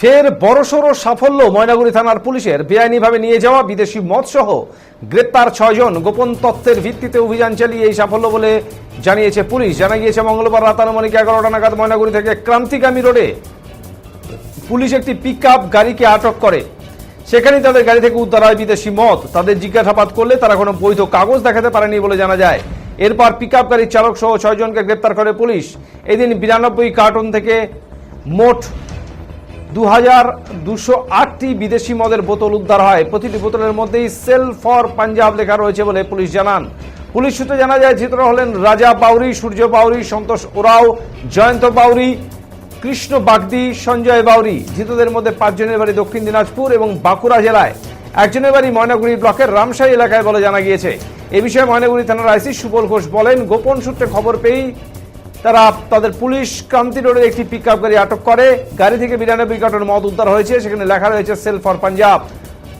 ফের বড়সড় সাফল্য ময়নাগুড়ি থানার পুলিশের বেআইনিভাবে নিয়ে যাওয়া বিদেশি মদসহ গ্রেপ্তার 6 জন। গোপন তথ্যের ভিত্তিতে অভিযান চালিয়ে এই সাফল্য বলে জানিয়েছে পুলিশ। জানা গিয়েছে মঙ্গলবার রাত আনুমানিক 11টা নাগাদ ময়নাগুড়ি থেকে ক্রান্তিগামী রোডে পুলিশ একটি পিকআপ গাড়িকে আটক করে। সেখানেই তাদের গাড়ি থেকে উদ্ধার হয় বিদেশি মদ। তাদের জিজ্ঞাসাবাদ করলে তারা কোনো বৈধ কাগজ দেখাতে পারেনি বলে জানা যায়। এরপর পিকআপ গাড়ির চালক সহ 6 জনকে গ্রেপ্তার করে পুলিশ। এদিন 92 কার্টন থেকে মোট 2208টি বিদেশি মদের বোতল উদ্ধার হয়। প্রতিটি বোতলের মধ্যেই সেল ফর পাঞ্জাব লেখা রয়েছে বলে পুলিশ জানান। পুলিশ সূত্রে জানা যায় ধৃতরা হলেন রাজা বাউরি, সূর্য বাউরি, সন্তোষ ওরাও, জয়ন্ত বাউরি, কৃষ্ণ বাগদি, সঞ্জয় বাউরি। ধৃতদের মধ্যে 5 জনের বাড়ি দক্ষিণ দিনাজপুর এবং বাঁকুড়া জেলায়, একজনের বাড়ি ময়নাগুড়ি ব্লকের রামশাহী এলাকায় বলে জানা গিয়েছে। এ বিষয়ে ময়নাগুড়ি থানার আইসি সুবল ঘোষ বলেন, গোপন সূত্রে খবর পেয়েই তাদের পুলিশ ক্রান্তি রোডের একটি পিকআপ গাড়ি আটক করে। গাড়ি থেকে 92 কার্টন মদ উদ্ধার হয়েছে। সেখানে লেখা রয়েছে সেল ফর পাঞ্জাব।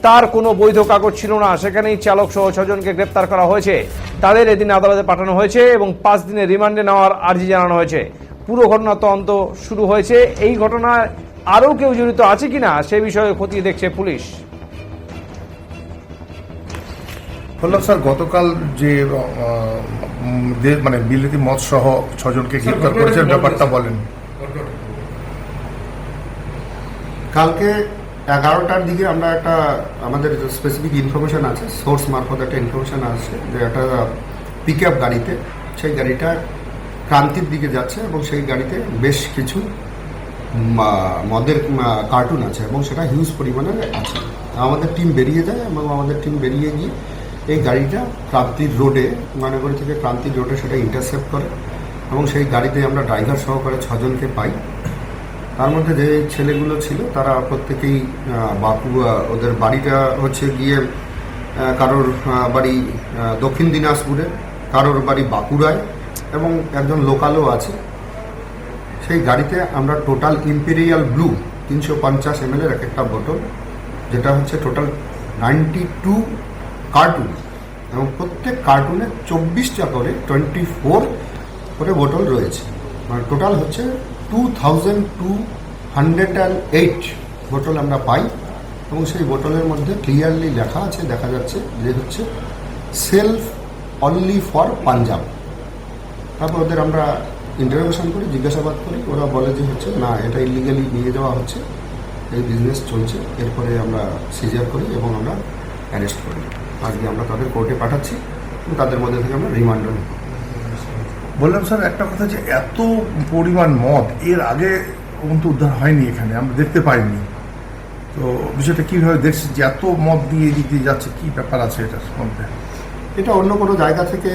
তার কোনো বৈধ কাগজ ছিল না। সেখানেই চালক সহ 6 জনকে গ্রেপ্তার করা হয়েছে। তাদের এদিন আদালতে পাঠানো হয়েছে এবং 5 দিনের রিমান্ডে নেওয়ার আর্জি জানানো হয়েছে। পুরো ঘটনার তদন্ত শুরু হয়েছে। এই ঘটনায় আরও কেউ জড়িত আছে কিনা সে বিষয়ে খতিয়ে দেখছে পুলিশ। স্যার, গতকাল যে মানে বিলেতি মদ সহ 6 জনকে গ্রেপ্তার করেছেন, ব্যাপারটা বলেন। কালকে 11টার দিকে আমরা একটা আমাদের স্পেসিফিক ইনফরমেশন আছে, সোর্স মারফত একটা ইনফরমেশন আছে যে একটা পিকআপ গাড়িতে, সেই গাড়িটা ক্রান্তির দিকে যাচ্ছে এবং সেই গাড়িতে বেশ কিছু মদের কার্টুন আছে এবং সেটা হিউজ পরিমাণে আছে। আমাদের টিম বেরিয়ে যায় এবং আমাদের টিম বেরিয়ে গিয়ে এই গাড়িটা ক্রান্তির রোডে, ময়নাগুড়ি থেকে ক্রান্তির রোডে সেটা ইন্টারসেপ্ট করে এবং সেই গাড়িতে আমরা ড্রাইভার সহকারে 6 জনকে পাই। তার মধ্যে যে ছেলেগুলো ছিল তারা প্রত্যেকেই ওদের বাড়িটা হচ্ছে গিয়ে কারোর বাড়ি দক্ষিণ দিনাজপুরে, কারোর বাড়ি বাঁকুড়ায় এবং একজন লোকালও আছে। সেই গাড়িতে আমরা টোটাল ইম্পেরিয়াল ব্লু 350 ml এক একটা বোতল, যেটা হচ্ছে টোটাল 92 কার্টুন এবং প্রত্যেক কার্টুনে 24টা করে 24 করে বোতল রয়েছে। মানে টোটাল হচ্ছে 2208 বোতল আমরা পাই এবং সেই বোতলের মধ্যে ক্লিয়ারলি লেখা আছে, দেখা যাচ্ছে যে হচ্ছে সেলফ অনলি ফর পাঞ্জাব। তারপর ওদের আমরা ইন্টারোগেশন করি, জিজ্ঞাসাবাদ করি। ওরা বলে যে হচ্ছে না, এটা ইলিগালি নিয়ে যাওয়া হচ্ছে, এই বিজনেস চলছে। এরপরে আমরা সিজার করি এবং আমরা অ্যারেস্ট করি। আজকে আমরা তাদের কোর্টে পাঠাচ্ছি এবং তাদের মধ্যে থেকে আমরা রিমান্ড নিই। বললাম স্যার, একটা কথা, যে এত পরিমাণ মদ এর আগে কিন্তু উদ্ধার হয়নি এখানে, আমরা দেখতে পাইনি। তো বিষয়টা কীভাবে দেখছি যে এত মদ দিয়ে এদিক দিয়ে যাচ্ছে, কী ব্যাপার আছে এটার মধ্যে? এটা অন্য কোনো জায়গা থেকে